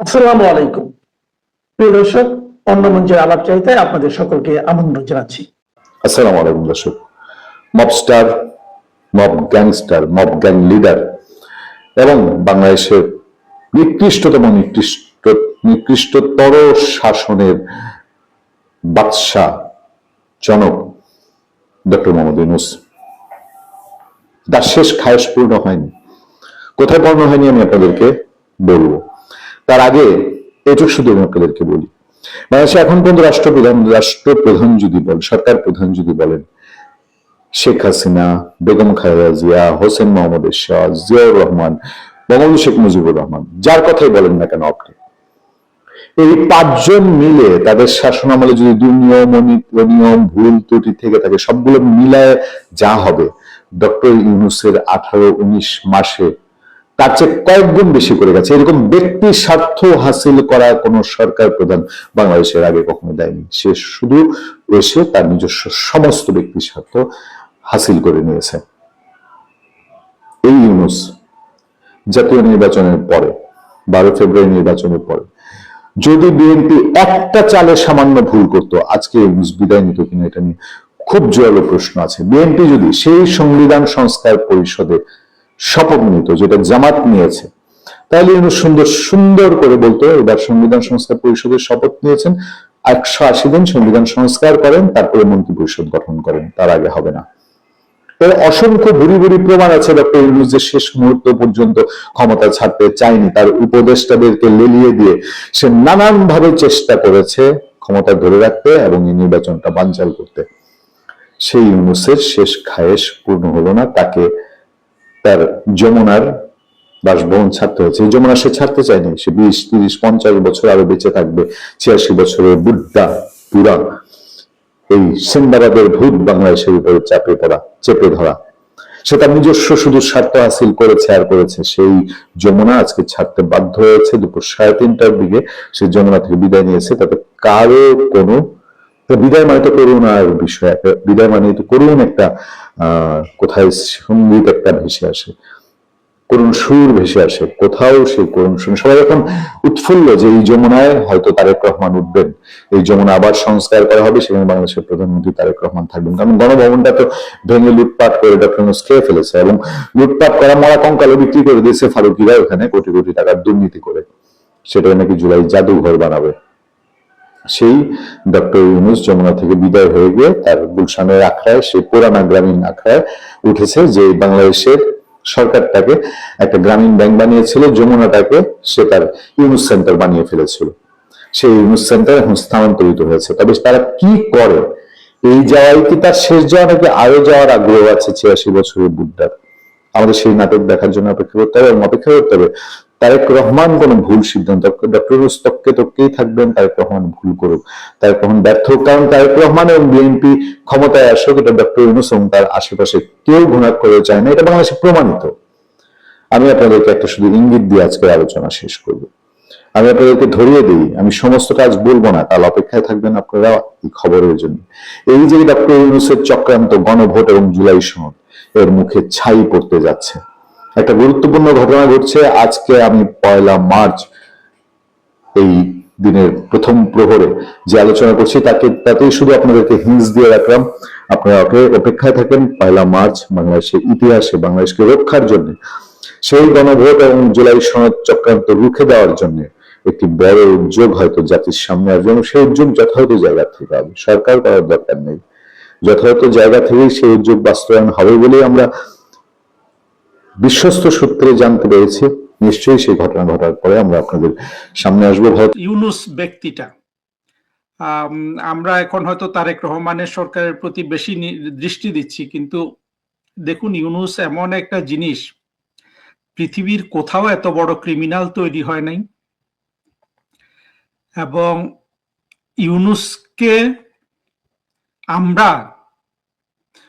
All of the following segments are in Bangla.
আসসালামু আলাইকুম। প্রিয় দর্শক, অন্য মঞ্চের আলাপচারিতায় আপনাদের সকলকে আমন্ত্রণ জানাচ্ছি। আসসালামু আলাইকুম দর্শক। Mobster, mob gangster, mob gang leader এবং বাংলাদেশের নিকৃষ্টতর শাসনের বাদশাহ জনক ডক্টর মোহাম্মদ ইউনূস, তার শেষ খায়েশ পূর্ণ হয়নি। কোথায় পূর্ণ হয়নি আমি আপনাদেরকে বলবো। তার আগে এটুকু শুধু আমি আপনাদেরকে বলি, বাংলাদেশে এখন পর্যন্ত রাষ্ট্রপ্রধান যদি বলেন, সরকার প্রধান যদি বলেন, শেখ হাসিনা, বেগম খালেদা জিয়া, হোসেন মোহাম্মদ এরশাদ, জিয়াউর রহমান, বঙ্গবন্ধু শেখ মুজিবুর রহমান, যার কথাই বলেন না কেন আপনি, এই পাঁচজন মিলে তাদের শাসনামলে যদি দুর্নিয়ম ভুল ত্রুটি থেকে থাকে, সবগুলো মিলায় যা হবে ডক্টর ইউনূসের 18-19 মাসে তার চেয়ে কয়েক গুণ বেশি করে গেছে। এরকম ব্যক্তি স্বার্থ হাসিল করা কোন সরকার প্রধান বাংলাদেশের আগে কখনো দেয়নি। সে শুধু এসে তার নিজস্ব সমস্ত ব্যক্তি স্বার্থ হাসিল করে নিয়েছে। এই ইউনূস জাতীয় নির্বাচনের পরে, 12 ফেব্রুয়ারি নির্বাচনের পরে যদি বিএনপি একটা চালে সামান্য ভুল করতো, আজকে ইউনূস বিদায় নিত কিনা এটা নিয়ে খুব জোরালো প্রশ্ন আছে। বিএনপি যদি সেই সংবিধান সংস্কার পরিষদে শপথ নিত যেটা জামাত নিয়েছে, তাহলে ইউনূস সুন্দর করে বলতো, এবার সংবিধান সংস্কার পরিষদের শপথ নিয়েছেন, 180 দিন সংবিধান সংস্কার করেন, তারপরে মন্ত্রী পরিষদ গঠন করেন, তার আগে হবে না। এর অসংখ্য ভুরি ভুরি প্রমাণ আছে ডক্টর ইউনূস যে শেষ মুহূর্ত পর্যন্ত ক্ষমতা ছাড়তে চায়নি। তার উপদেষ্টাদেরকে লেলিয়ে দিয়ে সে নানান ভাবে চেষ্টা করেছে ক্ষমতা ধরে রাখতে এবং এই নির্বাচনটা বানচাল করতে। সেই ইউনূসের শেষ খায়েশ পূর্ণ হলো না, তাকে তার যমুনার বাসভবন ছাড়তে হয়েছে। এই যমুনা সে ছাড়তে চায়নি। সে 20, 30, 50 বছর আরো বেঁচে থাকবে। 86 বছরের বুদ্ধা পুরা এই সিন্দাবাদের ভূত বাংলাদেশের উপরে চেপে ধরা। সে তার নিজস্ব শুধু স্বার্থ হাসিল করেছে আর করেছে। সেই যমুনা আজকে ছাড়তে বাধ্য হয়েছে। দুপুর 3:30টার দিকে সে যমুনা থেকে বিদায় নিয়েছে। তাতে কারো কোনো বিদায় মানে তো করুণার বিষয়, বিদায় মানে তো করুণ একটা কোথায় সঙ্গীত একটা ভেসে আসে, করুণ সুর ভেসে আসে, কোথাও সেই করুণ শুনে সবাই এখন উৎফুল্ল যে এই যমুনায় হয়তো তারেক রহমান উঠবেন, এই যমুনা আবার সংস্কার করা হবে, সেখানে বাংলাদেশের প্রধানমন্ত্রী তারেক রহমান থাকবেন। কারণ গণভবনটা তো ভেঙে লুটপাট করে ডক্টর ইউনূস খেয়ে ফেলেছে এবং লুটপাট করা মরা কঙ্কালে বিক্রি করে দিয়েছে ফারুকিরা ওখানে কোটি কোটি টাকার দুর্নীতি করে। সেটাই নাকি জুলাই জাদুঘর বানাবে। সেই ডক্টর ইউনূস যমুনা থেকে বিদায় হয়ে গিয়ে তার গুলশানের আখড়ায়, সেই পুরানা গ্রামীণ আখড়ায় উঠেছে, যে বাংলাদেশের সরকারটাকে একটা গ্রামীণ ব্যাংক বানিয়েছিল, যমুনাটাকে সে তার ইউনূস সেন্টার বানিয়ে ফেলেছিল। সেই ইউনূস সেন্টার এখন স্থানান্তরিত হয়েছে। তবে তারা কি করে, এই যাওয়াই কি তার শেষ যাওয়া, নাকি আরো যাওয়ার আগ্রহ আছে 86 বছরের বুদ্ধার? আমাদের সেই নাটক দেখার জন্য অপেক্ষা করতে হবে এবং অপেক্ষা করতে হবে তারেক রহমান কোন ভুল সিদ্ধান্ত, ডক্টর ইউনূস তককেই থাকবেন, তারেক রহমান ভুল করুক, তারেক রহমান ব্যর্থ হোক। কারণ তারেক রহমান এবং বিএনপি ক্ষমতায় আসুক, এটা ডক্টর ইউনূস এবং তার আশেপাশে কেউ ঘুণাক করে চায় না, এটা বাংলাদেশে প্রমাণিত। আমি আপনাদেরকে একটা শুধু ইঙ্গিত দিয়ে আজকের আলোচনা শেষ করব। আমি আপনাদেরকে ধরিয়ে দিই, আমি সমস্ত কাজ বলবো না, কাল অপেক্ষায় থাকবেন আপনারা এই খবরের জন্য। এই যে ডক্টর ইউনূসের চক্রান্ত, গণভোট এবং জুলাই সনদ, এর মুখে ছাই পড়তে যাচ্ছে। একটা গুরুত্বপূর্ণ ঘটনা ঘটছে আজকে। আমি 1 মার্চ এই দিনের প্রথম প্রহরে যে আলোচনা করছি তাতেই শুধু আপনাদেরকে হিন্টস দিয়ে রাখলাম। আপনারা অপেক্ষায় থাকেন। 1 মার্চ বাংলাদেশের ইতিহাসে বাংলাদেশকে রক্ষার জন্য, সেই গণভোট এবং জুলাই সনদ চক্রান্ত রুখে দেওয়ার জন্য একটি বড় উদ্যোগ হয়তো জাতির সামনে আসবে এবং সেই উদ্যোগ যথাযথ জায়গা থেকে হবে। সরকার করার দরকার নেই, যথাযথ জায়গা থেকেই সেই উদ্যোগ বাস্তবায়ন হবে বলেই আমরা বিশ্বস্ত সূত্রে জানতে পেরেছি। নিশ্চয়ই সেই ঘটনা ঘটার পরে আমরা আপনাদের সামনে আসবো। ইউনূস ব্যক্তিটা, আমরা এখন হয়তো তারেক রহমানের সরকারের প্রতি বেশি দৃষ্টি দিচ্ছি, কিন্তু দেখুন ইউনূস এমন একটা জিনিস, পৃথিবীর কোথাও এত বড় ক্রিমিনাল তৈরি হয় নাই এবং ইউনূসকে আমরা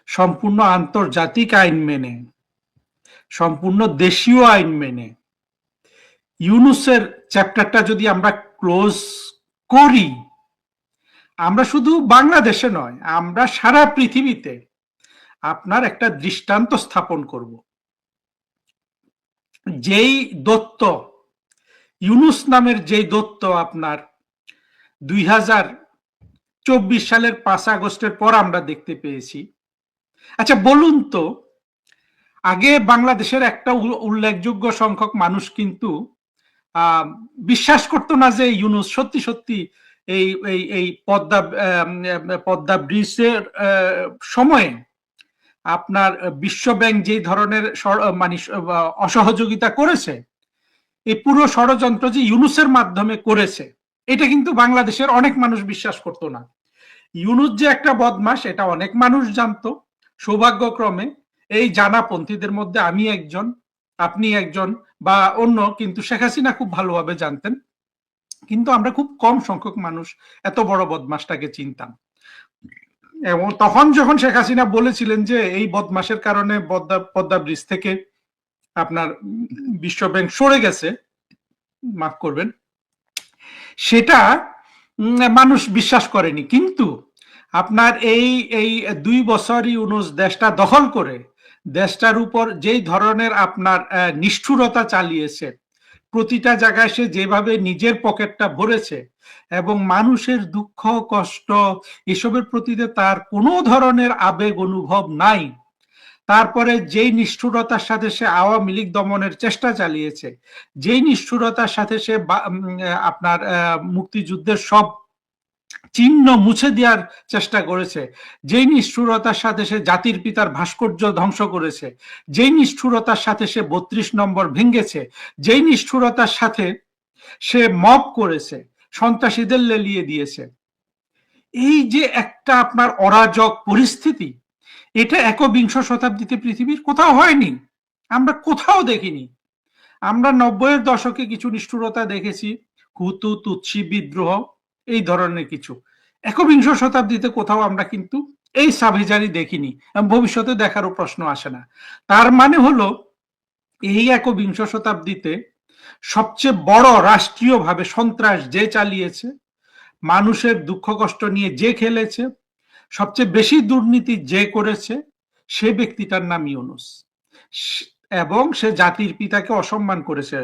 সম্পূর্ণ আন্তর্জাতিক আইন মেনে, সম্পূর্ণ দেশীয় আইন মেনে ইউনূসের চ্যাপ্টারটা যদি আমরা ক্লোজ করি, আমরা শুধু বাংলাদেশে নয়, আমরা সারা পৃথিবীতে আপনার একটা দৃষ্টান্ত স্থাপন করব। যেই দত্ত ইউনুস নামের যে দৈত্য আপনার 2024 সালের 5 আগস্টের পর আমরা দেখতে পেয়েছি। আচ্ছা বলুন তো, আগে বাংলাদেশের একটা উল্লেখযোগ্য সংখ্যক মানুষ কিন্তু বিশ্বাস করতো না যে ইউনুস সত্যি সত্যি এই এই এই পদ্মা ব্রিজের সময়ে আপনার বিশ্ব ব্যাংক যে ধরনের মানে অসহযোগিতা করেছে, এই পুরো ষড়যন্ত্র যে ইউনুসের মাধ্যমে করেছে, এটা কিন্তু বাংলাদেশের অনেক মানুষ বিশ্বাস করতো না। ইউনুস যে একটা বদমাশ এটা অনেক মানুষ জানতো। সৌভাগ্যক্রমে এই জানাপন্থীদের মধ্যে আমি একজন, আপনি একজন বা অন্য, কিন্তু শেখ হাসিনা খুব ভালোভাবে জানতেন। কিন্তু আমরা খুব কম সংখ্যক মানুষ এত বড় বদমাশটাকে চিনতাম। এবং তখন যখন শেখ হাসিনা বলেছিলেন যে এই বদমাশের কারণে পদ্মা ব্রিজ থেকে আপনার বিশ্ব ব্যাংক সরে গেছে, মাফ করবেন, সেটা মানুষ বিশ্বাস করেনি। কিন্তু আপনার এই 2 বছর ইউনুস দেশটা দখল করে দেশটার উপর যেই ধরনের আপনার নিষ্ঠুরতা চালিয়েছে, প্রতিটা জায়গায় সে যেভাবে নিজের পকেটটা ভরেছে এবং মানুষের দুঃখ কষ্ট এসবের প্রতি তার কোনো ধরনের আবেগ অনুভব নাই। তারপরে যেই নিষ্ঠুরতার সাথে সে আওয়ামী লীগ দমনের চেষ্টা চালিয়েছে, যেই নিষ্ঠুরতার সাথে সে আপনার মুক্তিযুদ্ধের সব চিহ্ন মুছে দেওয়ার চেষ্টা করেছে, যেই নিষ্ঠুরতার সাথে সে জাতির পিতার ভাস্কর্য ধ্বংস করেছে, যেই নিষ্ঠুরতার সাথে সে 32 নম্বর ভেঙেছে, যেই নিষ্ঠুরতার সাথে সে মব করেছে, সন্ত্রাসীদের লেলিয়ে দিয়েছে, এই যে একটা আপনার অরাজক পরিস্থিতি, এটা একবিংশ শতাব্দীতে পৃথিবীর কোথাও হয়নি, আমরা কোথাও দেখিনি। আমরা 90-এর দশকে কিছু নিষ্ঠুরতা দেখেছি, হুতু তুৎসি বিদ্রোহ, এই ধরনের কিছু। একবিংশ শতাব্দীতে কোথাও আমরা কিন্তু এই সাভিজারি দেখিনি, ভবিষ্যতে দেখারও প্রশ্ন আসে না। তার মানে হলো এই একবিংশ শতাব্দীতে সবচেয়ে বড় রাষ্ট্রীয়ভাবে সন্ত্রাস যে চালিয়েছে, মানুষের দুঃখ কষ্ট নিয়ে যে খেলেছে, সবচেয়ে বেশি দুর্নীতি যে করেছে, সে ব্যক্তিটার নাম ইউনুস। এবং সে জাতির পিতাকে অসম্মান করেছে,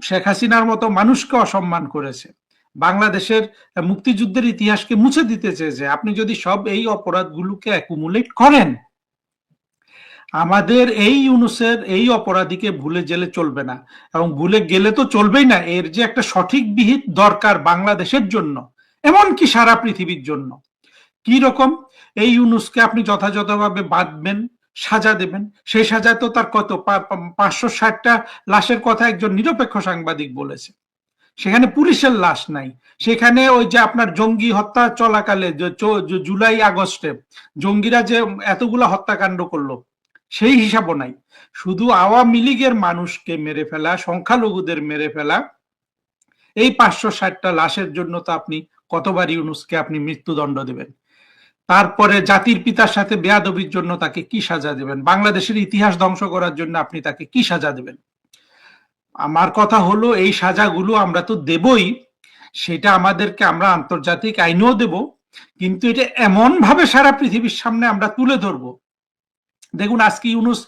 শেখ হাসিনার মতো মানুষকে অসম্মান করেছে, বাংলাদেশের মুক্তিযুদ্ধের ইতিহাসকে মুছে দিতে চেয়েছে। আপনি যদি সব এই অপরাধগুলোকে অ্যাকুমুলেট করেন, আমাদের এই ইউনুসের এই অপরাধীকে ভুলে গেলে চলবে না, এবং ভুলে গেলে তো চলবেই না, এর যে একটা সঠিক বিহিত দরকার বাংলাদেশের জন্য, এমনকি সারা পৃথিবীর জন্য। কি রকম? এই ইউনুসকে আপনি যথাযথভাবে বাঁধবেন, সাজা দেবেন। সেই সাজা তো তার কত 560টা লাশের কথা একজন নিরপেক্ষ সাংবাদিক বলেছে। সেখানে পুলিশের লাশ নাই, সেখানে ওই যে আপনার জঙ্গি হত্যা চলাকালে জুলাই আগস্টে জঙ্গিরা যে এতগুলা হত্যাকাণ্ড করলো সেই হিসাবও নাই। শুধু আওয়ামী লীগের মানুষকে মেরে ফেলা, সংখ্যালঘুদের মেরে ফেলা, এই 560টা লাশের জন্য তো আপনি কতবার ইউনুসকে আপনি মৃত্যুদণ্ড দেবেন? তারপরে জাতির পিতার সাথে বেয়াদবির জন্য তাকে কি সাজা দেবেন? বাংলাদেশের ইতিহাস ধ্বংস করার জন্য আপনি তাকে কি সাজা দেবেন? আমার কথা হলো এই সাজাগুলো আমরা তো দেবই, সেটা আমাদেরকে আমরা আন্তর্জাতিক আইনেও দেব, কিন্তু এটা এমন ভাবে সারা পৃথিবীর সামনে আমরা তুলে ধরবো। দেখুন আজকে ইউনুস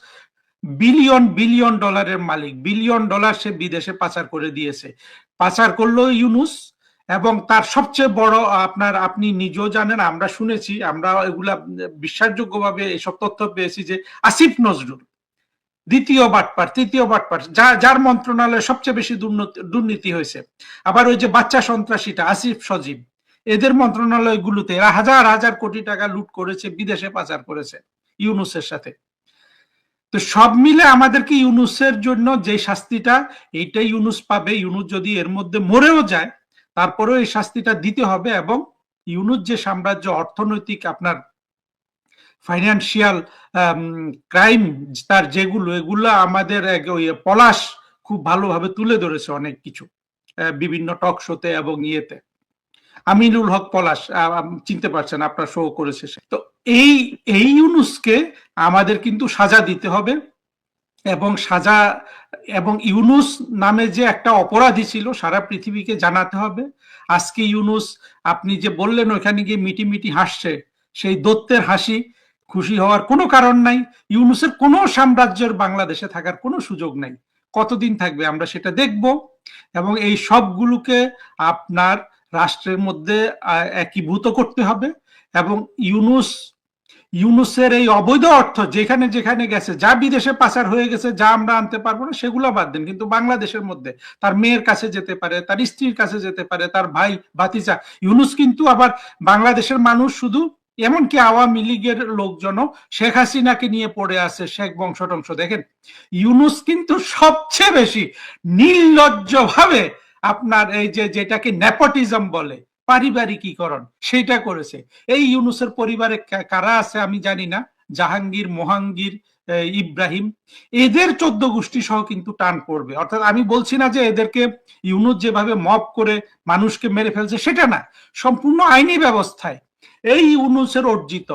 বিলিয়ন বিলিয়ন ডলারের মালিক, বিলিয়ন ডলার সে বিদেশে পাচার করে দিয়েছে। পাচার করলো ইউনুস, এবং তার সবচেয়ে বড় আপনার, আপনি নিজেও জানেন, আমরা শুনেছি, আমরা এগুলা বিশ্বাসযোগ্যভাবে এসব তথ্য পেয়েছি যে আসিফ নজরুল দ্বিতীয় বাটপার, তৃতীয় বাটপার, যার মন্ত্রণালয়ে সবচেয়ে বেশি দুর্নীতি হয়েছে। আবার ওই যে বাচ্চা সন্ত্রাসীটা আসিফ সজীব, এদের মন্ত্রণালয়গুলোতে এরা হাজার হাজার কোটি টাকা লুট করেছে, বিদেশে পাচার করেছে ইউনুসের সাথে। তো সব মিলে আমাদেরকে ইউনুসের জন্য যে শাস্তিটা, এইটাই ইউনুস পাবে। ইউনুস যদি এর মধ্যে মরেও যায়, তারপরেও এই শাস্তিটা দিতে হবে। এবং ইউনুস যে সাম্রাজ্য, অর্থনৈতিক আপনার ফাইন্যান্সিয়াল ক্রাইম তার যেগুলো, এগুলো আমাদের পলাশ খুব ভালোভাবে তুলে ধরেছে অনেক কিছু বিভিন্ন টক শোতে এবং ইয়েতে। আমিনুল হক পলাশ, চিনতে পারছেন, আপনার শো করেছে। তো এই ইউনুসকে আমাদের কিন্তু সাজা দিতে হবে, এবং সাজা, এবং ইউনুস নামে যে একটা অপরাধী ছিল সারা পৃথিবীকে জানাতে হবে। আজকে ইউনুস, আপনি যে বললেন ওখানে গিয়ে মিটি মিটি হাসছে, সেই দত্তের হাসি, খুশি হওয়ার কোনো কারণ নাই। ইউনুসের কোনো সাম্রাজ্যের বাংলাদেশে থাকার কোনো সুযোগ নাই। কতদিন থাকবে আমরা সেটা দেখব। এবং এই সবগুলোকে আপনার রাষ্ট্রের মধ্যে একীভূত করতে হবে। এবং ইউনুসের এই অবৈধ অর্থ যেখানে যেখানে গেছে, যা বিদেশে পাচার হয়ে গেছে, যা আমরা আনতে পারবো না সেগুলো বাদ দেন, কিন্তু বাংলাদেশের মধ্যে তার মেয়ের কাছে যেতে পারে, তার স্ত্রীর কাছে যেতে পারে, তার ভাই ভাতিজা। ইউনুস কিন্তু আবার বাংলাদেশের মানুষ শুধু, এমনকি আওয়ামী লীগের লোকজনও শেখ হাসিনাকে নিয়ে পড়ে আছে, শেখ বংশ টংশ। দেখেন, ইউনুস কিন্তু সবচেয়ে বেশি নির্লজ্জভাবে আপনার এই যে যেটাকে নেপোটিজম বলে, পারিবারিকীকরণ, সেটা করেছে। এই ইউনুসের পরিবারে কারা আছে আমি জানি না, জাহাঙ্গীর, মোহাঙ্গীর, ইব্রাহিম, এদের 14 গোষ্ঠী সহ কিন্তু টান পড়বে। অর্থাৎ আমি বলছি না যে এদেরকে ইউনুস যেভাবে মব করে মানুষকে মেরে ফেলছে সেটা না, সম্পূর্ণ আইনি ব্যবস্থায় এই ইউনুসের অর্জিত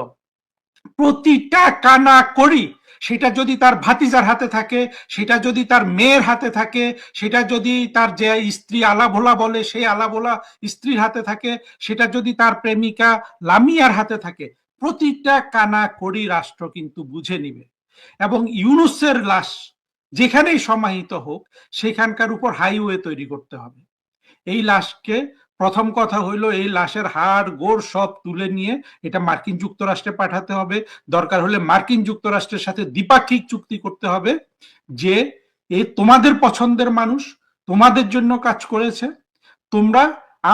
প্রতিটা কানা করি, সেটা যদি তার ভাতিজার হাতে থাকে, সেটা যদি তার মেয়ের হাতে থাকে, সেটা যদি তার যে স্ত্রী আলাভোলা বলে সেই আলাভোলা স্ত্রীর হাতে থাকে, সেটা যদি তার প্রেমিকা লামিয়ার হাতে থাকে, প্রতিটা কানা করি রাষ্ট্র কিন্তু বুঝে নিবে। এবং ইউনুসের লাশ যেখানেই সমাহিত হোক সেখানকার উপর হাইওয়ে তৈরি করতে হবে। এই লাশকে, প্রথম কথা হইলো এই লাশের হাড় গোড় সব তুলে নিয়ে এটা মার্কিন যুক্তরাষ্ট্রে পাঠাতে হবে। দরকার হলে মার্কিন যুক্তরাষ্ট্রের সাথে দ্বিপাক্ষিক চুক্তি করতে হবে যে এই তোমাদের পছন্দের মানুষ তোমাদের জন্য কাজ করেছে, তোমরা,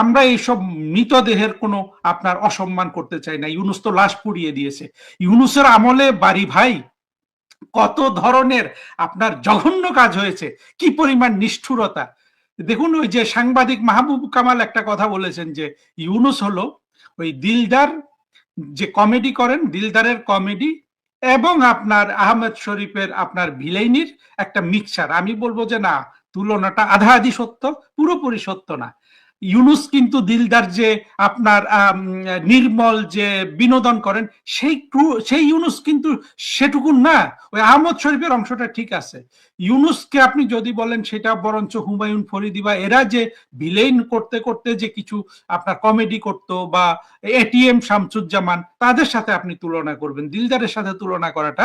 আমরা এইসব মৃতদেহের কোনো আপনার অসম্মান করতে চাই না। ইউনুস তো লাশ পুড়িয়ে দিয়েছে। ইউনুসের আমলে বাড়ি ভাই কত ধরনের আপনার জঘন্য কাজ হয়েছে, কি পরিমাণ নিষ্ঠুরতা। দেখুন, ওই যে সাংবাদিক মাহবুব কামাল একটা কথা বলেছেন যে ইউনুস হলো ওই দিলদার যে কমেডি করেন, দিলদারের কমেডি এবং আপনার আহমেদ শরীফের আপনার ভিলেইনির একটা মিক্সচার। আমি বলবো যে না, তুলনাটা আধা আধি সত্য, পুরোপুরি সত্য না। ইউনুস কিন্তু দিলদার যে আপনার নির্মল যে বিনোদন করেন সেই ইউনুস কিন্তু সেটুকুন না। ওই আহমদ শরীফের অংশটা ঠিক আছে। ইউনুসকে আপনি যদি বলেন সেটা বরঞ্চ হুমায়ুন ফরিদি বা এরা যে ভিলেইন করতে করতে যে কিছু আপনার কমেডি করতো, বা এটিএম শামসুজ্জামান, তাদের সাথে আপনি তুলনা করবেন, দিলদারের সাথে তুলনা করাটা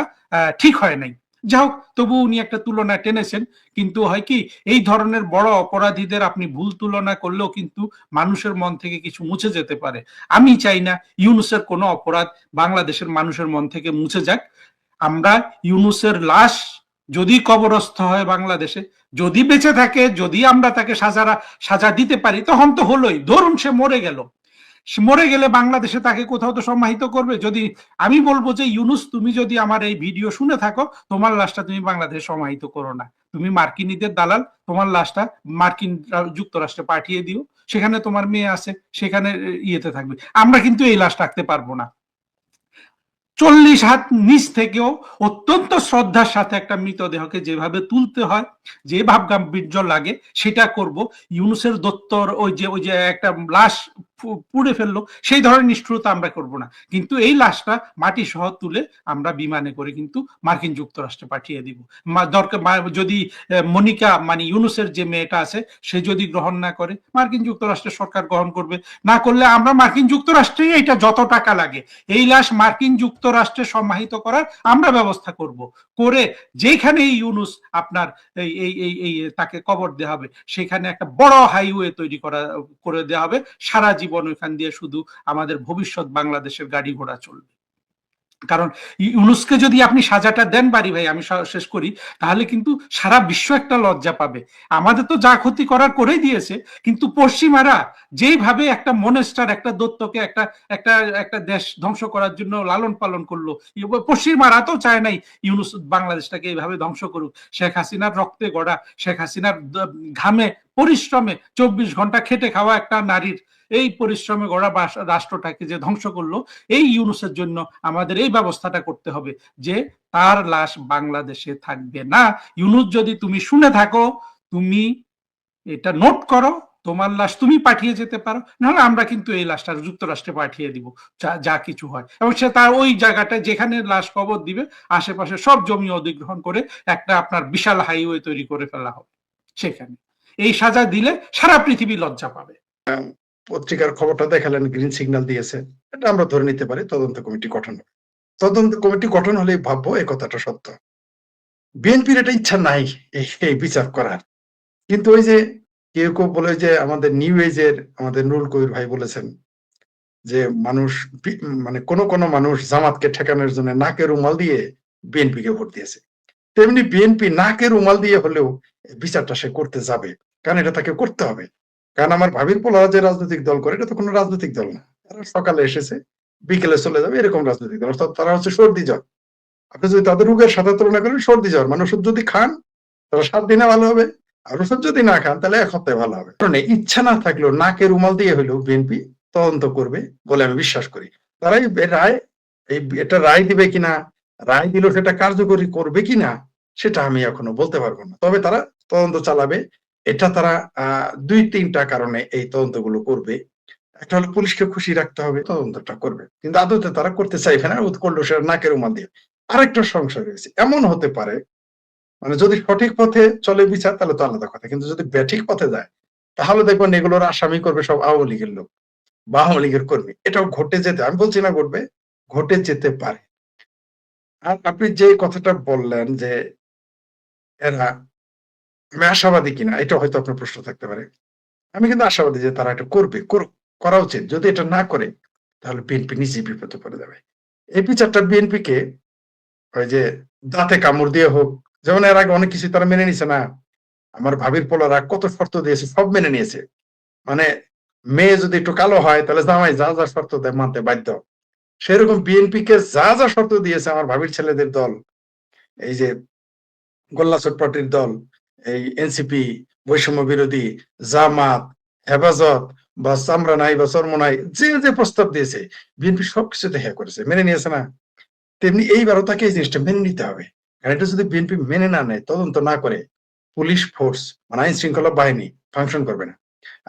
ঠিক হয় নাই। যাই হোক, তবু উনি একটা তুলনা টেনেছেন। কিন্তু হয় কি, এই ধরনের বড় অপরাধীদের আপনি ভুল তুলনা করলেও কিন্তু মানুষের মন থেকে কিছু মুছে যেতে পারে। আমি চাই না ইউনুসের কোনো অপরাধ বাংলাদেশের মানুষের মন থেকে মুছে যাক। আমরা ইউনুসের লাশ যদি কবরস্থ হয় বাংলাদেশে, যদি বেঁচে থাকে, যদি আমরা তাকে সাজা দিতে পারি, তখন তো হলোই। ধরুন সে মরে গেল, মরে গেলে বাংলাদেশে তাকে কোথাও তো সমাহিত করবে। যদি আমি বলবো যে ইউনুস, তুমি যদি আমার এই ভিডিও শুনে থাকো, তোমার লাশটা তুমি বাংলাদেশে সমাহিত করো না, তুমি মার্কিনীদের দালাল, তোমার লাশটা মার্কিন যুক্তরাষ্ট্রে পাঠিয়ে দিও, সেখানে তোমার মেয়ে আছে, সেখানে ইয়েতে থাকবে। আমরা কিন্তু এই লাশ রাখতে পারবো না। 40 হাত নিচ থেকেও অত্যন্ত শ্রদ্ধার সাথে একটা মৃতদেহকে যেভাবে তুলতে হয়, যে ভাবগাম্ভীর্য লাগে, সেটা করব। ইউনুসের দত্তর ওই যে একটা লাশ পুড়ে ফেললো, সেই ধরনের নিষ্ঠুরতা আমরা করব না। কিন্তু এই লাশটা মাটি সহ তুলে আমরা বিমানে করে কিন্তু মার্কিন যুক্তরাষ্ট্রে পাঠিয়ে দিব। দরকার যদি মনিকা মানে ইউনুসের যে মেয়েটা আছে সে যদি গ্রহণ না করে, মার্কিন যুক্তরাষ্ট্রের সরকার গ্রহণ করবে। না করলে আমরা মার্কিন যুক্তরাষ্ট্রে এটা যত টাকা লাগে এই লাশ মার্কিন যুক্তরাষ্ট্রে সমাহিত করার আমরা ব্যবস্থা করব। করে যেখানে ইউনুস আপনার এই তাকে কবর দেওয়া হবে, সেখানে একটা বড় হাইওয়ে তৈরি করে দেওয়া হবে। সারা জীবন ওইখান দিয়ে শুধু আমাদের ভবিষ্যৎ বাংলাদেশের গাড়ি ঘোড়া চলবে। কারণ ইউনুসকে যদি আপনি সাজাটা দেন বাড়ি ভাই, আমি শেষ করি, তাহলে কিন্তু সারা বিশ্ব একটা লজ্জা পাবে। আমাদের তো যা ক্ষতি করার করেই দিয়েছে, কিন্তু পশ্চিমারা যেইভাবে একটা মনেস্টার, একটা দত্তকে একটা একটা একটা দেশ ধ্বংস করার জন্য লালন পালন করলো, পশ্চিমারা তো চায় নাই ইউনুস বাংলাদেশটাকে এইভাবে ধ্বংস করুক। শেখ হাসিনার রক্তে গড়া, শেখ হাসিনার ঘামে পরিশ্রমে 24 ঘন্টা খেটে খাওয়া একটা নারীর এই পরিশ্রমে গড়া রাষ্ট্রটাকে যে ধ্বংস করলো, এই ইউনুসের জন্য আমাদের এই ব্যবস্থাটা করতে হবে যে তার লাশ বাংলাদেশে থাকবে না। ইউনুস, যদি তুমি শুনে থাকো, তুমি এটা নোট করো, তোমার লাশ তুমি পাঠিয়ে যেতে পারো, নাহলে আমরা কিন্তু এই লাশটা যুক্তরাষ্ট্রে পাঠিয়ে দিব, যা কিছু হয়। এবং সে তার ওই জায়গাটা যেখানে লাশ কবর দিবে আশেপাশে সব জমি অধিগ্রহণ করে একটা আপনার বিশাল হাইওয়ে তৈরি করে ফেলা হবে সেখানে। এই সাজা দিলে সারা পৃথিবী লজ্জা পাবে। পত্রিকার খবরটা দেখালেন, গ্রিন সিগন্যাল দিয়েছে, এটা আমরা ধরে নিতে পারি তদন্ত কমিটি গঠন হবে। তদন্ত কমিটি গঠন হলেই ভাববো এই কথাটা সত্য। বিএনপির এটা ইচ্ছা নাই এই বিচার করার, কিন্তু ওই যে কেউ কেউ বলে যে আমাদের নিউ এজের আমাদের নুরুল কবির ভাই বলেছেন যে মানুষ মানে কোন মানুষ জামাতকে ঠেকানোর জন্য নাকের রুমাল দিয়ে বিএনপিকে ভোট দিয়েছে, তেমনি বিএনপি নাকের রুমাল দিয়ে হলেও বিচারটা সে করতে যাবে, কারণ এটা তাকে করতে হবে। কারণ আমার ভাবির পোলারা যে রাজনৈতিক দল করে এটা তো কোনো রাজনৈতিক দল না, তারা সকালে এসেছে বিকেলে চলে যাবে এরকম রাজনৈতিক দল, অর্থাৎ তারা হচ্ছে সর্দি জ্বর। আপনি যদি তাদের রোগের সাথে তুলনা করেন সর্দি জ্বর, মানে ওষুধ যদি খান তাহলে 7 দিনে ভালো হবে, আর ওষুধ যদি না খান তাহলে 1 সপ্তাহে ভালো হবে। কারণ ইচ্ছা না থাকলেও নাকের রুমাল দিয়ে হলেও বিএনপি তদন্ত করবে বলে আমি বিশ্বাস করি। তারাই রায় এটা রায় দিবে কিনা, রায় দিল সেটা কার্যকরী করবে কিনা সেটা আমি এখনো বলতে পারবো না, তবে তারা তদন্ত চালাবে। এটা তারা 2-3টা কারণে এই তদন্তগুলো করবে। একটা হলো পুলিশকে খুশি রাখতে হবে, তদন্তটা করবে, কিন্তু আদতে তারা করতে চাইবে না, করলো সেটা নাকের রুমাল দিয়ে। আরেকটা সংশয় রয়েছে, এমন হতে পারে মানে যদি সঠিক পথে চলে বিচার তাহলে তো আলাদা কথা, কিন্তু যদি ব্যাঠিক পথে যায় তাহলে দেখবেন এগুলোর আসামি করবে সব আওয়ামী লীগের লোক বা আওয়ামী লীগের কর্মী। এটাও ঘটে যেতে, আমি বলছি না ঘটবে, ঘটে যেতে পারে। আর আপনি যে কথাটা বললেন যে এরা, আমি আশাবাদী কিনা এটা হয়তো আপনার প্রশ্ন থাকতে পারে। আমি কিন্তু আশাবাদী যে তারা এটা করবে, করা উচিত। যদি এটা না করে তাহলে বিএনপি নিজেই বিপদে পড়ে যাবে। এই বিচারটা বিএনপি কে ওই যে দাঁতে কামড় দিয়ে হোক, যেমন এর আগে অনেক কিছু তারা মেনে নিছে না। আমার ভাবির পোলারা কত শর্ত দিয়েছে সব মেনে নিয়েছে, মানে মেয়ে যদি একটু কালো হয় তাহলে জামাই যা যা শর্ত দেয় মানতে বাধ্য। সেরকম বিএনপি কে যা যা শর্ত দিয়েছে আমার ভাবির ছেলেদের দল, এই যে গোল্লা পার্টির দল, এই এনসিপি, বৈষম্য বিরোধী, জামাত, হেফাজত বা চামড়া নাই বা চর্ম নাই, যে যে প্রস্তাব দিয়েছে বিএনপি সবকিছুতে হ্যাঁ করেছে, মেনে নিয়েছে না। তেমনি এইবারও তাকে এই জিনিসটা মেনে নিতে হবে। কারণ এটা যদি বিএনপি মেনে না নেয়, তদন্ত না করে, পুলিশ ফোর্স মানে আইন শৃঙ্খলা বাহিনী ফাংশন করবে না।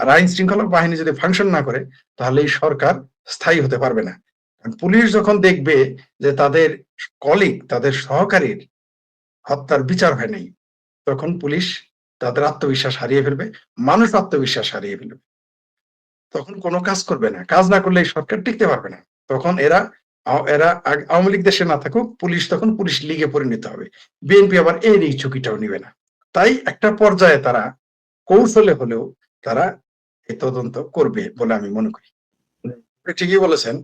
আর আইন শৃঙ্খলা বাহিনী যদি ফাংশন না করে তাহলে এই সরকার স্থায়ী হতে পারবে না। কারণ পুলিশ যখন দেখবে যে তাদের কলিগ, তাদের সহকারীর হত্যার বিচার হয় নাই, তখন পুলিশ তাদের আত্মবিশ্বাস হারিয়ে ফেলবে, মানুষ আত্মবিশ্বাস হারিয়ে ফেলবে, তখন কোনো কাজ করবে না। কাজ না করলে এই সরকার টিকতে পারবে না। তখন এরা আওয়ামী লীগ দেশে না থাকুক, পুলিশ তখন পুলিশ লীগে পরিণত হবে। বিএনপি আবার এর এই ঝুঁকিটাও নিবে না। তাই একটা পর্যায়ে তারা কৌশলে হলেও তারা এই তদন্ত করবে বলে আমি মনে করি। ঠিকই বলেছেন,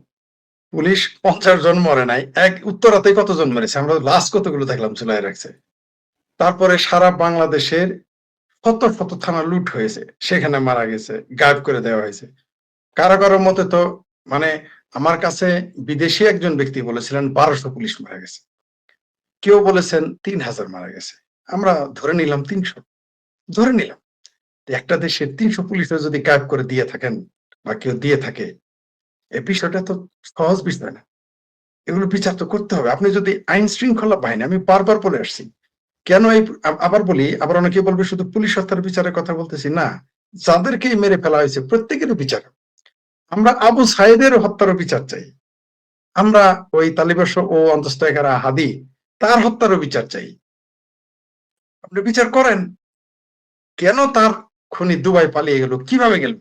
পুলিশ 50 জন মরে নাই, এক উত্তরাতে কতজন মরেছে আমরা লাস্ট কতগুলো দেখলাম ঝুলাই রাখছে। তারপরে সারা বাংলাদেশের শত শত থানা লুট হয়েছে, সেখানে মারা গেছে, গায়েব করে দেওয়া হয়েছে। কারো কারো মতে তো মানে আমার কাছে বিদেশি একজন ব্যক্তি বলেছিলেন 1200 পুলিশ মারা গেছে, কেউ বলেছেন 3000 মারা গেছে, আমরা ধরে নিলাম 300, ধরে নিলাম। একটা দেশের 300 পুলিশে যদি গায়েব করে দিয়ে থাকেন বা কেউ দিয়ে থাকে, এই বিষয়টা তো সহজ বিষয় না, এগুলো বিচার তো করতে হবে। আপনি যদি আইন শৃঙ্খলা বাহিনী, আমি বারবার বলে আসছি, কেন এই আবার বলি, আবার অনেকে বলবে শুধু পুলিশ হত্যার বিচারের কথা বলতেছি না, যাদেরকেই মেরে ফেলা হয়েছে প্রত্যেকেরই বিচার। আমরা আবু সাইদের হত্যারও বিচার চাই, আমরা ওই তালিবাস ও অন্তঃস্থকারা হাদি তার হত্যারও বিচার চাই। আপনি বিচার করেন, কেন তার খুনি দুবাই পালিয়ে গেল, কিভাবে গেল?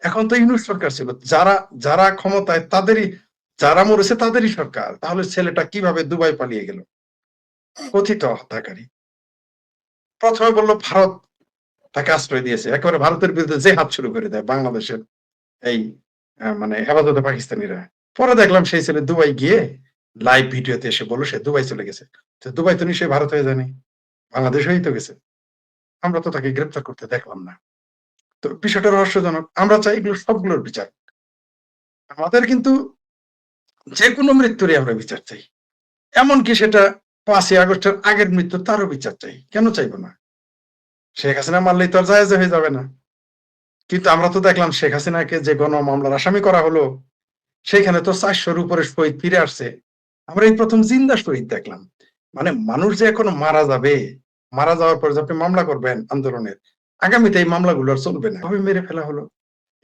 এখন তো ইউনূস সরকার ছিল, যারা যারা ক্ষমতায় তাদেরই, যারা মরেছে তাদেরই সরকার, তাহলে ছেলেটা কিভাবে দুবাই পালিয়ে গেল? কথিত হত্যাকারী প্রথমে বললো ভারত তাকে আশ্রয় দিয়েছে, একেবারে ভারতের বিরুদ্ধে যে হাত শুরু করে দেয় বাংলাদেশের এই মানে হেফাজতে পাকিস্তানিরা। পরে দেখলাম সেই ছেলে দুবাই গিয়ে লাইভ ভিডিওতে এসে বললো সে দুবাই চলে গেছে। তো দুবাই তো নিশ্চয়ই ভারত হয়ে যায়নি, বাংলাদেশ হয়েই তো গেছে, আমরা তো তাকে গ্রেপ্তার করতে দেখলাম না। তো বিষয়টা রহস্যজনক। আমরা চাই এগুলো সবগুলোর বিচার। আমাদের কিন্তু যে কোনো মৃত্যুরই আমরা বিচার চাই, এমনকি সেটা 5ই আগস্টের আগের মৃত্যু তারও বিচার চাই, কেন চাইবো না? শেখ হাসিনা মারলেই তো আর জায়েজ হয়ে যাবে না। কিন্তু আমরা তো দেখলাম শেখ হাসিনাকে যে গণ মামলার আসামি করা হলো, সেখানে তো 400-র উপরে শহীদ ফিরে আসছে। আমরা এই প্রথম জিন্দা শহীদ দেখলাম। মানে মানুষ যে এখন মারা যাবে, মারা যাওয়ার পর যে আপনি মামলা করবেন আন্দোলনের, আগামীতে এই মামলাগুলো আর চলবে না, ভাবে মেরে ফেলা হলো।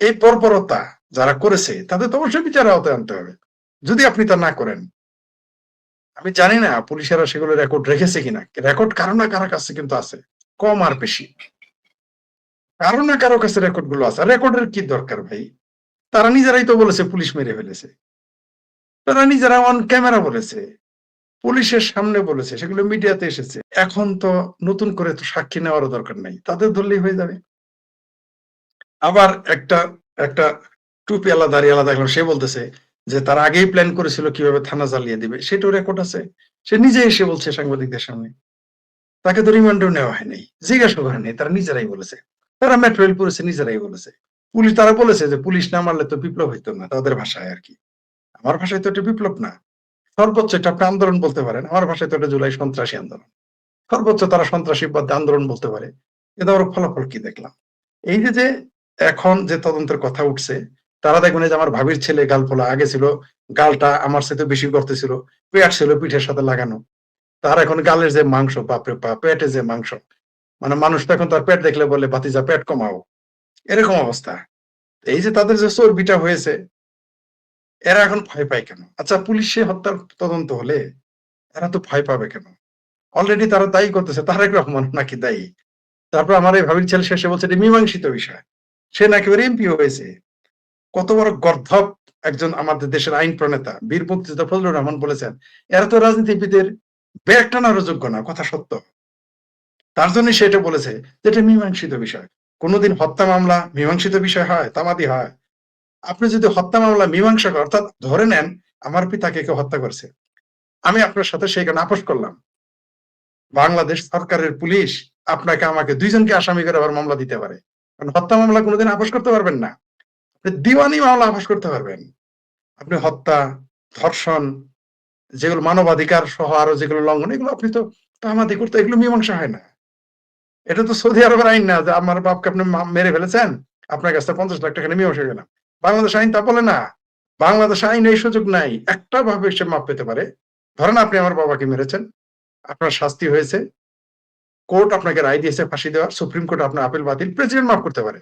এই বর্বরতা যারা করেছে তাদের তো অবশ্যই বিচারের আওতায় আনতে হবে। যদি আপনি তা না করেন, আমি জানি না পুলিশেরা সেগুলো রেকর্ড রেখেছে কিনা, রেকর্ড কারো না কারো কাছে কিন্তু আছে, কম আর বেশি কারো না কারো কাছে রেকর্ড গুলো আছে। রেকর্ডের কি দরকার ভাই? তারা নিজেরাই তো বলেছে পুলিশ মেরে ফেলেছে, তারা নিজেরা অন ক্যামেরা বলেছে, পুলিশের সামনে বলেছে, সেগুলো মিডিয়াতে এসেছে। এখন তো নতুন করে তো সাক্ষী নেওয়ারও দরকার নাই, তাদের ধরলেই হয়ে যাবে। আবার একটা একটা টুপি আলাদা দাড়ি আলাদা দেখলাম, সে বলতেছে যে তার আগেই প্ল্যান করেছিল কিভাবে থানা জ্বালিয়ে দিবে, সেটাও রেকর্ড আছে। সে নিজে এসে বলছে সাংবাদিকদের সামনে। তাকে তো রিমান্ডও নেওয়া হয়নি, জিজ্ঞাসা করেনি, তারা নিজেরাই বলেছে। তারা মেট্রো রেল পুলিশে নিজেরাই বলেছে। পুলিশ তারা বলেছে যে পুলিশ না মারলে তো বিপ্লব হইতো না, তাদের ভাষায় আর কি। আমার ভাষায় তো এটা বিপ্লব না, সর্বোচ্চ এটা আপনি আন্দোলন বলতে পারেন। আমার ভাষায় তো এটা জুলাই সন্ত্রাসী আন্দোলন, সর্বোচ্চ তারা সন্ত্রাসীবাদ আন্দোলন বলতে পারে। কিন্তু আমরা ফলাফল কি দেখলাম? এই যে এখন যে তদন্তের কথা উঠছে, তারা দেখবেন এই যে আমার ভাবির ছেলে গালফোলা, আগে ছিল গালটা আমার সাথে বেশি করতেছিল, পেট ছিল পিঠের সাথে লাগানো, তার এখন গালের যে মাংস, বাপরে বাপ, পেটে যে মাংস, মানে মানুষ তো এখন তার পেট দেখলে বলে ভাতিজা পেট কমাও, এরকম অবস্থা। এই যে তাদের যে চর্বিটা হয়েছে, এরা এখন ভয় পায় কেন? আচ্ছা, পুলিশে হত্যার তদন্ত হলে এরা তো ভয় পাবে কেন? অলরেডি তারা দায়ী করতেছে তারেক রহমান নাকি দায়ী। তারপর আমার এই ভাবির ছেলে শেষে বলছে এটা মীমাংসিত বিষয়, সে নাকি ওর এমপি হয়েছে। কত বড় গর্ধব একজন আমাদের দেশের আইন প্রণেতা বীর মুক্তিযোদ্ধা ফজলুর রহমান বলেছেন, এরা তো রাজনীতিবিদের ব্যাগ টানারও যোগ্য না, কথা সত্য। তার জন্য সেটা বলেছে যে এটা মীমাংসিত বিষয়। কোনোদিন হত্যা মামলা মীমাংসিত বিষয় হয়? তামাদি হয়? আপনি যদি হত্যা মামলা মীমাংসা করেন, অর্থাৎ ধরে নেন আমার পিতাকে কেউ হত্যা করছে, আমি আপনার সাথে সেখানে আপোষ করলাম, বাংলাদেশ সরকারের পুলিশ আপনাকে আমাকে দুইজনকে আসামি করে আবার মামলা দিতে পারে। কারণ হত্যা মামলা কোনোদিন আপোষ করতে পারবেন না, আপনি দিওয়ানি মামলা আপোষ করতে পারবেন। আপনি হত্যা, ধর্ষণ, যেগুলো মানবাধিকার সহ আরো যেগুলো লঙ্ঘন, এগুলো আপনি তো তামাদি করতে, এগুলো মীমাংসা হয় না। এটা তো সৌদি আরবের আইন না যে আমার বাপকে আপনি মেরে ফেলেছেন, আপনার কাছে 50 লাখ টাকা নিয়ে মীমাংসা গেলাম। বাংলাদেশ আইন তা বলে না। বাংলাদেশ আইন এই সুযোগ নাই। একটা ভাবে সে মাপ পেতে পারে। ধরেন আপনি আমার বাবাকে মেরেছেন, আপনার শাস্তি হয়েছে, কোর্ট আপনাকে রায় দিয়েছে ফাঁসি দেওয়ার, সুপ্রিম কোর্ট আপনার আপিল বাতিল, প্রেসিডেন্ট মাফ করতে পারে।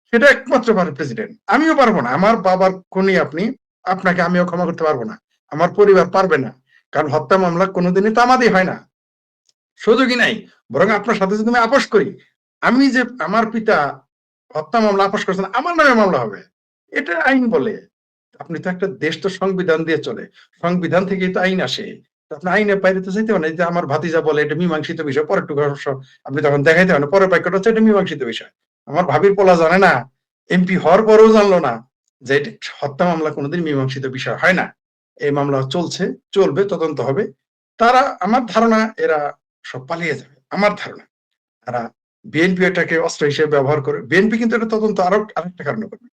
সেটা একমাত্র পারে প্রেসিডেন্ট। আমিও পারবো না। আমার বাবার খুনি আপনি, আপনাকে আমিও ক্ষমা করতে পারবো না। আমার পরিবার পারবে না। কারণ হত্যা মামলা কোনোদিনই তামাদি হয় না, সুযোগই নাই। বরং আপনার সাথে যদি আমি আপোষ করি, আমি যে আমার পিতা হত্যা মামলা আপোষ করছেন, আমার নামে মামলা হবে, এটা আইন বলে। আপনি তো একটা দেশ তো সংবিধান দিয়ে চলে, সংবিধান থেকেই তো আইন আসে। তো আপনি আইনের বাইরে তো চাইতে পারেন। এই যে আমার ভাতিজা বলে এটা মীমাংসিত বিষয়, পরের টুকু আপনি তখন দেখাইতে পারেন, পরের বাক্যটা হচ্ছে এটা মীমাংসিত বিষয়। আমার ভাবির পোলা জানে না, এমপি হওয়ার পরেও জানলো না যে হত্যা মামলা কোনোদিন মীমাংসিত বিষয় হয় না। এই মামলা চলছে, চলবে, তদন্ত হবে। তারা, আমার ধারণা এরা সব পালিয়ে যাবে, আমার ধারণা। তারা বিএনপি এটাকে অস্ত্র হিসেবে ব্যবহার করে। বিএনপি কিন্তু এটা তদন্ত আরেকটা কারণে করবে।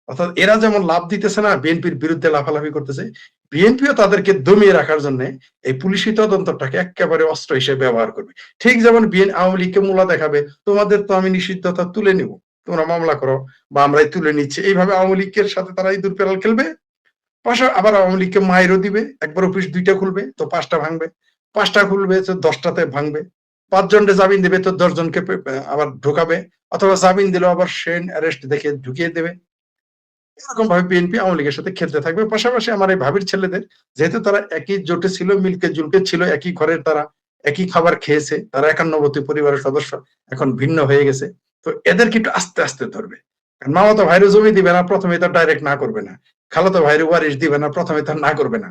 অর্থাৎ এরা যেমন লাভ দিতেছে না, বিএনপির বিরুদ্ধে লাফালাফি করতেছে, বিএনপিও তাদেরকে দমিয়ে রাখার জন্য এই পুলিশি তদন্তটাকে একেবারে অস্ত্র হিসেবে ব্যবহার করবে। ঠিক যেমন আওয়ামী লীগকে মূলা দেখাবে, তোমাদের তো আমি নিষিদ্ধতা তুলে নিব, তোমরা মামলা করো, বা আমরাই তুলে নিচ্ছি। এইভাবে আওয়ামী লীগের সাথে তারা ইঁদুর পেরাল খেলবে। পাশা আবার আওয়ামী লীগকে মাইরও দিবে। একবার অফিস 2টা খুলবে তো 5টা ভাঙবে, 5টা খুলবে তো 10টাতে ভাঙবে, 5 জনকে জামিন দেবে তো 10 জনকে আবার ঢোকাবে, অথবা জামিন দিলেও আবার সেন অ্যারেস্ট দেখে ঢুকিয়ে দেবে। এরকম ভাবে বিএনপি আওয়ামী লীগের সাথে খেলতে থাকবে। পাশাপাশি আমার এই ভাবির ছেলেদের, যেহেতু তারা একই জোটে ছিল, মিলকে জুলকে ছিল, একই ঘরের তারা একই খাবার খেয়েছে, তারা 91 পরিবারের সদস্য, এখন ভিন্ন হয়ে গেছে। তো এদেরকে একটু আস্তে আস্তে ধরবে। কারণ মামাতো ভাইরে জমি দিবে না, প্রথমে তার ডাইরেক্ট না করবে না। খালাতো ভাইরে ওয়ারিশ দিবে না, প্রথমে তার না করবে না।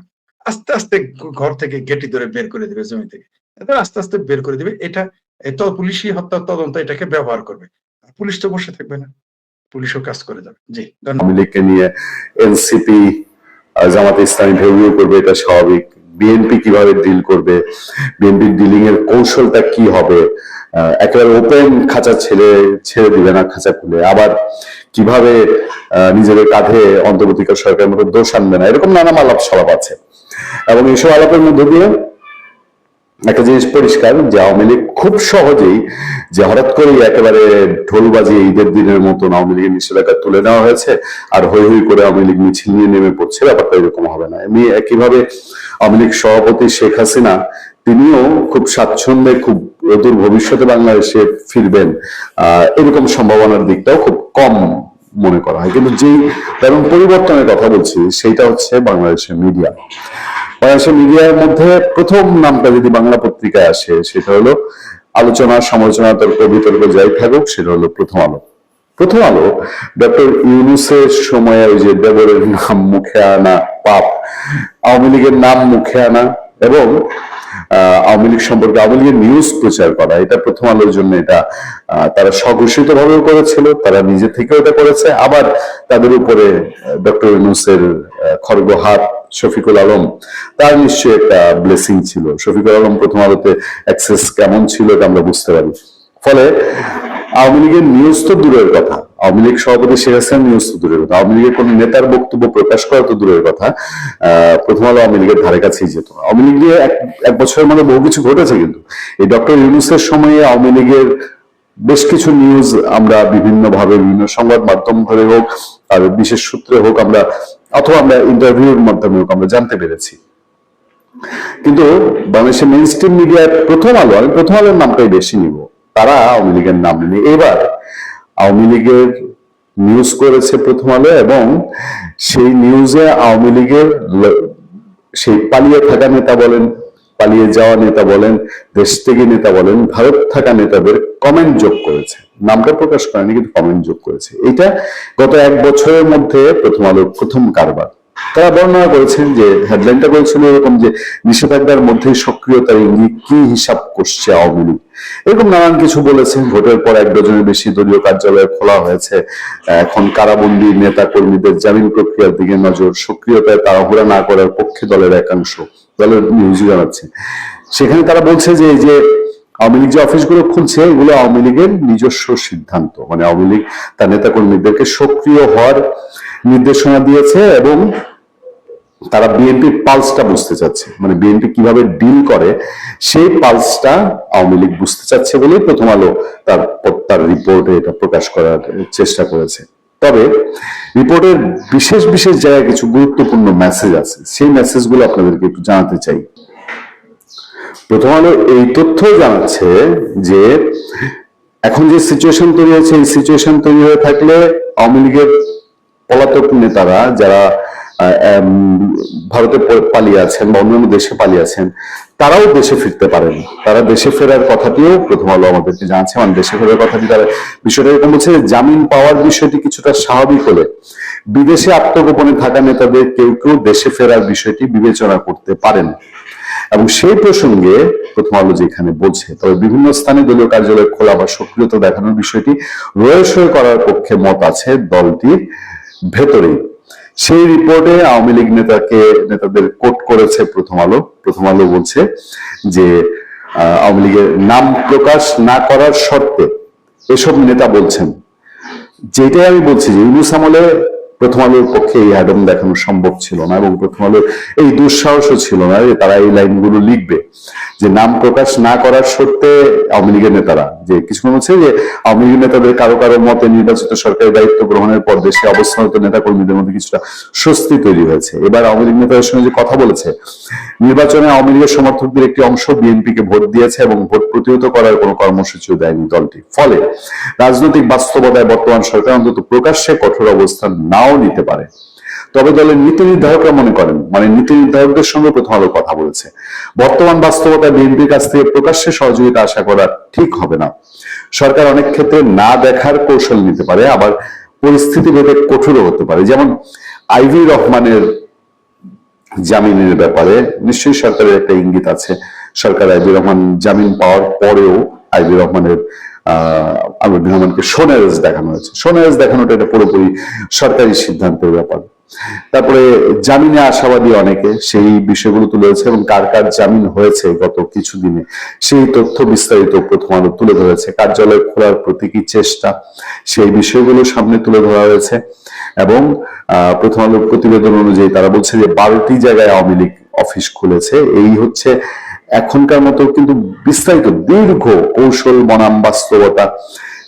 আস্তে আস্তে ঘর থেকে গেটি ধরে বের করে দিবে, জমি থেকে এদের আস্তে আস্তে বের করে দিবে। এটা তো পুলিশি হত্যার তদন্ত এটাকে ব্যবহার করবে। পুলিশ তো বসে থাকবে না, পুলিশও কাজ করে যাবে। জি, ধন্যবাদ। আওয়ামী লীগকে নিয়ে এনসিপি, জামাতে ইসলামী ভেউ করবে, এটা স্বাভাবিক। বিএনপি কিভাবে ডিল করবে, বিএনপির ডিলিং এর কৌশলটা কি হবে, একেবারে ওপেন খাঁচা ছেড়ে দিবে না খাঁচা খুলে, আবার কিভাবে নিজেদের কাঁধে অন্তর্বর্তীকালীন সরকারের মতো দোষ আনবে না, এরকম নানা আলাপ সালাপ আছে। এবং এইসব আলাপের মধ্যে দিয়ে একটা জিনিস পরিষ্কার যে আওয়ামী লীগ খুব সহজেই, যে হঠাৎ করেই একেবারে ঢোল বাজিয়ে ঈদের দিনের মতন আওয়ামী লীগের নিষেধাজ্ঞা তুলে নেওয়া হয়েছে আর হই হই করে আওয়ামী লীগ মিছিল নিয়ে নেমে পড়ছে, ব্যাপারটা এরকম হবে না। এমনি একইভাবে আওয়ামী লীগ সভাপতি শেখ হাসিনা, তিনিও খুব স্বাচ্ছন্দ্যে খুব দূর ভবিষ্যতে বাংলাদেশে ফিরবেন, এরকম সম্ভাবনার দিকটাও খুব কম মনে করা হয়। কিন্তু যেই কারণ পরিবর্তনের কথা বলছি, সেইটা হচ্ছে বাংলাদেশের মিডিয়া। বাংলাদেশের মিডিয়ার মধ্যে প্রথম নামটা যদি বাংলা পত্রিকায় আসে, সেটা হলো আলোচনা, সমালোচনা, তর্ক বিতর্ক যাই থাকুক, সেটা হলো প্রথম আলো। প্রথম আলো ডক্টর ইউনূসের সময়ে ওই যে দেবরের নাম মুখে আনা পাপ, আওয়ামী লীগের নাম মুখে আনা এবং আওয়ামী লীগ সম্পর্কে আওয়ামী লীগের নিউজ প্রচার করা, এটা প্রথম আলোর জন্য এটা তারা স্বঘোষিত ভাবেও করেছিল, তারা নিজে থেকেও এটা করেছে। আবার তাদের উপরে ডক্টর ইউনূসের খড়গ হাত শফিকুল আলম, তার নিশ্চয়ই একটা ব্লেসিং ছিল। শফিকুল আলম প্রথম আলোতে অ্যাক্সেস কেমন ছিল এটা আমরা বুঝতে পারি। ফলে আওয়ামী লীগের নিউজ তো দূরের কথা, আওয়ামী লীগ সভাপতি শেখ হাসিনার নিউজ তো দূরের কথা, আওয়ামী লীগের কোন নেতার বক্তব্য প্রকাশ করা তো দূরের কথা, প্রথম আলো আওয়ামী লীগের ধারে কাছেই যেত। আওয়ামী লীগ নিয়ে এক বছরের মধ্যে বহু কিছু ঘটেছে, কিন্তু এই ডক্টর ইউনূসের সময়ে আওয়ামী লীগের বেশ কিছু নিউজ আমরা বিভিন্ন ভাবে বিভিন্ন সংবাদ মাধ্যম ধরে হোক আর বিশেষ সূত্রে হোক আমরা অথবা আমরা ইন্টারভিউর মাধ্যমে হোক আমরা জানতে পেরেছি। কিন্তু বাংলাদেশের মেইন স্ট্রিম মিডিয়ার প্রথম আলো, আমি প্রথম আলোর নামটাই বেশি নিব, তারা আওয়ামী লীগের নাম নেই। এবার আওয়ামী লীগের নিউজ করেছে প্রথম আলো, এবং সেই নিউজে আওয়ামী লীগের সেই পালিয়ে থাকা নেতা বলেন, পালিয়ে যাওয়া নেতা বলেন, দেশ থেকে নেতা বলেন, ভারত থাকা নেতাদের কমেন্ট যোগ করেছে, নামটা প্রকাশ করেনি কিন্তু কমেন্ট যোগ করেছে। এটা গত 1 বছরের মধ্যে প্রথম আলোর প্রথম কারবার। তারা বর্ণনা করেছেন যে হেডলাইনটা করেছিল এরকম যে নিষেধাজ্ঞার মধ্যে সক্রিয়তার ইঙ্গিত, কি হিসাব করছে আওয়ামী লীগ, এরকম নানান কিছু বলেছেন। ভোটের পর 1 ডজনের বেশি দলীয় কার্যালয় খোলা হয়েছে, এখন কারাবন্দী নেতা কর্মীদের জামিন প্রক্রিয়ার দিকে নজর, সক্রিয়তায় তাড়াহুড়া না করার পক্ষে দলের একাংশ, দলের নিউজ জানাচ্ছে। সেখানে তারা বলছে যে এই যে আওয়ামী লীগ যে অফিসগুলো খুলছে এগুলো আওয়ামী লীগের নিজস্ব সিদ্ধান্ত, মানে আওয়ামী লীগ তার নেতা কর্মীদেরকে সক্রিয় হওয়ার নির্দেশনা দিয়েছে এবং তারা বিএনপির পালসটা বুঝতে চাচ্ছে, মানে বিএনপি কিভাবে ডিল করে সেই পালসটা আওয়ামী লীগ বুঝতে চাচ্ছে বলেই প্রথম আলো তার রিপোর্টে এটা প্রকাশ করার চেষ্টা করেছে। তবে রিপোর্টের বিশেষ বিশেষ জায়গায় কিছু গুরুত্বপূর্ণ মেসেজ আছে, সেই মেসেজগুলো আপনাদেরকে একটু জানাতে চাই। প্রথম আলো এই তথ্য জানাচ্ছে যে এখন যে সিচুয়েশন তৈরি হয়েছে, এই সিচুয়েশন তৈরি হয়ে থাকলে আওয়ামী লীগের পলাতক নেতারা যারা ভারতে পালিয়ে আছেন বা অন্যান্য দেশে পালিয়ে আছেন তারাও দেশে ফিরতে পারেন। তারা দেশে ফেরার কথাটিও প্রথম আলো আমাদেরকে জানাচ্ছে, মানে দেশে ফেরার কথাটি তারা বিষয়টা এরকম বলছে যে জামিন পাওয়ার বিষয়টি কিছুটা স্বাভাবিক হলে বিদেশে আত্মগোপনে থাকা নেতাদের কেউ কেউ দেশে ফেরার বিষয়টি বিবেচনা করতে পারেন। এবং সেই প্রসঙ্গে প্রথম আলো যেখানে বলছে, তবে বিভিন্ন স্থানে দলীয় কার্যালয় খোলা বা সক্রিয়তা দেখানোর বিষয়টি রয়েসই করার পক্ষে মত আছে দলটির ভেতরেই। সেই রিপোর্টে আওয়ামী লীগ নেতাদের কোট করেছে প্রথম আলো। প্রথম আলো বলছে যে আওয়ামী লীগের নাম প্রকাশ না করার শর্তে এসব নেতা বলছেন, যেটাই আমি বলছি যে ইউনূস আমলে প্রথম আলোর পক্ষে এই অ্যাডম দেখানো সম্ভব ছিল না এবং প্রথম আলোর এই দুঃসাহসও ছিল না যে তারা এই লাইনগুলো লিখবে যে নাম প্রকাশ না করার শর্তে আওয়ামী লীগের নেতারা, যে কিছু বলছে যে আওয়ামী লীগের নেতাদের কারো কারো মতে নির্বাচিত সরকারের দায়িত্ব গ্রহণের পর দেশে অবস্থানরত নেতা কর্মীদের মধ্যে কিছুটা স্বস্তি তৈরি হয়েছে। এবার আওয়ামী লীগ নেতাদের সঙ্গে যে কথা বলেছে, নির্বাচনে আওয়ামী লীগের সমর্থকদের একটি অংশ বিএনপিকে ভোট দিয়েছে এবং ভোট প্রতিহত করার কোনো কর্মসূচিও দেয়নি দলটি। ফলে রাজনৈতিক বাস্তবতায় বর্তমান সরকার অন্তত প্রকাশ্যে কঠোর অবস্থান নাও নিতে পারে। তবে দলের নীতি নির্ধারকরা মনে করেন, মানে নীতি নির্ধারকদের সঙ্গে প্রথম আলো কথা বলেছে, বর্তমান বাস্তবতায় বিএনপির কাছ থেকে প্রকাশ্যে সহযোগিতা আশা করা ঠিক হবে না। সরকার অনেক ক্ষেত্রে না দেখার কৌশল নিতে পারে, আবার পরিস্থিতি ভেদে কঠোরও হতে পারে। যেমন আইভি রহমানের জামিনের ব্যাপারে নিশ্চয়ই সরকারের একটা ইঙ্গিত আছে। সরকার আইভি রহমান জামিন পাওয়ার পরেও আইভি রহমানের আলমগীর রহমানকে সোনারেজ দেখানো হয়েছে। সোনারেজ দেখানোটা এটা পুরোপুরি সরকারি সিদ্ধান্তের ব্যাপার। তারপরে জামিনে আশাবাদী অনেকে, সেই বিষয়গুলো তুলে ধরেছে এবং কার কার জামিন হয়েছে গত কিছুদিনে সেই তথ্য বিস্তারিত প্রথম আলো তুলে ধরেছে। কার্যালয় খোলার প্রতীকী চেষ্টা, সেই বিষয়গুলো সামনে তুলে ধরা হয়েছে এবং প্রথম আলোর প্রতিবেদন অনুযায়ী তারা বলছে যে 12টি জায়গায় আওয়ামী লীগ অফিস খুলেছে। এই হচ্ছে এখনকার মতো কিন্তু বিস্তারিত দীর্ঘ কৌশল বনাম বাস্তবতা,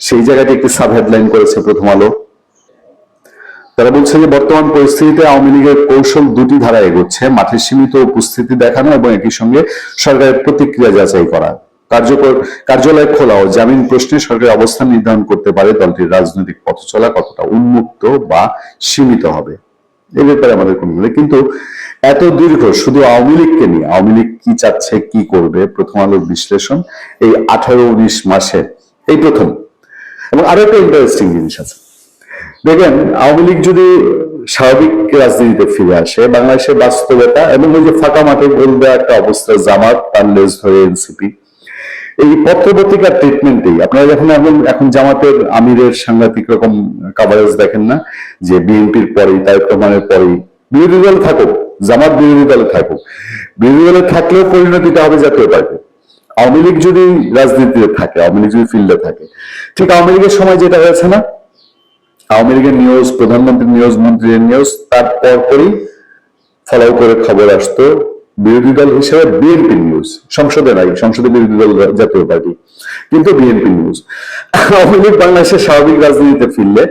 সেই জায়গাটি একটি সাব হেডলাইন করেছে প্রথম আলো। তারা বলছে যে বর্তমান পরিস্থিতিতে আওয়ামী লীগের কৌশল দুটি ধারা এগোচ্ছে, মাঠে সীমিত উপস্থিতি দেখানো এবং একই সঙ্গে সরকারের প্রতিক্রিয়া যাচাই করা। কার্যালয় খোলা ও জামিন প্রশ্নে সরকারের অবস্থান নির্ধারণ করতে পারে দলটির রাজনৈতিক পথ চলা কতটা উন্মুক্ত বা সীমিত হবে, এ ব্যাপারে আমাদের কোনো মনে। কিন্তু এত দীর্ঘ শুধু আওয়ামী লীগকে নিয়ে, আওয়ামী লীগ কি চাচ্ছে কি করবে, প্রথম আলোর বিশ্লেষণ এই 18-19 মাসে এই প্রথম। এবং আরো একটা ইন্টারেস্টিং জিনিস আছে, দেখেন আওয়ামী লীগ যদি স্বাভাবিক রাজনীতিতে ফিরে আসে, বাংলাদেশের বাস্তবতা এবং ওই যে ফাঁকা মাঠে গোল দেওয়া একটা অবস্থা, জামাত তার লেজ ধরে এনসিপি, এই পত্রপত্রিকার ট্রিটমেন্টেই আপনারা যখন এখন জামাতের আমিরের সাংঘাতিক রকম কাভারেজ দেখেন না, যে বিএনপির পরেই, তারেক রহমানের পরেই বিরোধী দল থাকুক, জামাত বিরোধী দলে থাকুক, বিরোধী দলে থাকলেও পরিণতিটা হবে জাতীয় পার্টি। আওয়ামী লীগ যদি রাজনীতিতে থাকে, আওয়ামী লীগ যদি ফিল্ডে থাকে, ঠিক আওয়ামী লীগের সময় যেটা হয়েছে না, আওয়ামী লীগের নিউজ, প্রধানমন্ত্রীর নিউজ, মন্ত্রীর নিউজ, তারপর পরই ফলো করে খবর আসতো বিরোধী দল হিসেবে বিএনপি নিউজ, সংসদে নাই, সংসদে বিরোধী দল জাতীয় পার্টি, কিন্তু বিএনপি নিউজ। আওয়ামী লীগ বাংলাদেশের স্বাভাবিক রাজনীতিতে ফিরলে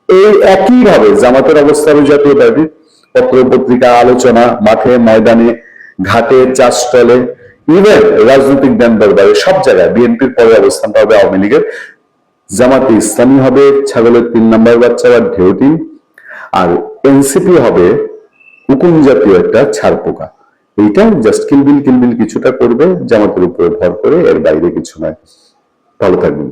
এই একই ভাবে জামাতের অবস্থা হবে জাতীয় পার্টি, পত্র পত্রিকা, আলোচনা, মাঠে ময়দানে, ঘাটে, চা স্টলে, ইভেন রাজনৈতিক ব্যান্ড দরবারে, সব জায়গায় বিএনপির পরে অবস্থানটা হবে আওয়ামী লীগের। জামাতে ইসলামী হবে ছাগলের 3 নম্বর বাচ্চা বা ঢেউ টিম, আর এনসিপি হবে হুকুম জাতীয় একটা ছাড় পোকা। এইটা জাস্ট কিলবিল কিছুটা করবে জামাতের উপরে ভর করে, এর বাইরে কিছু নয়। ভালো থাকবেন।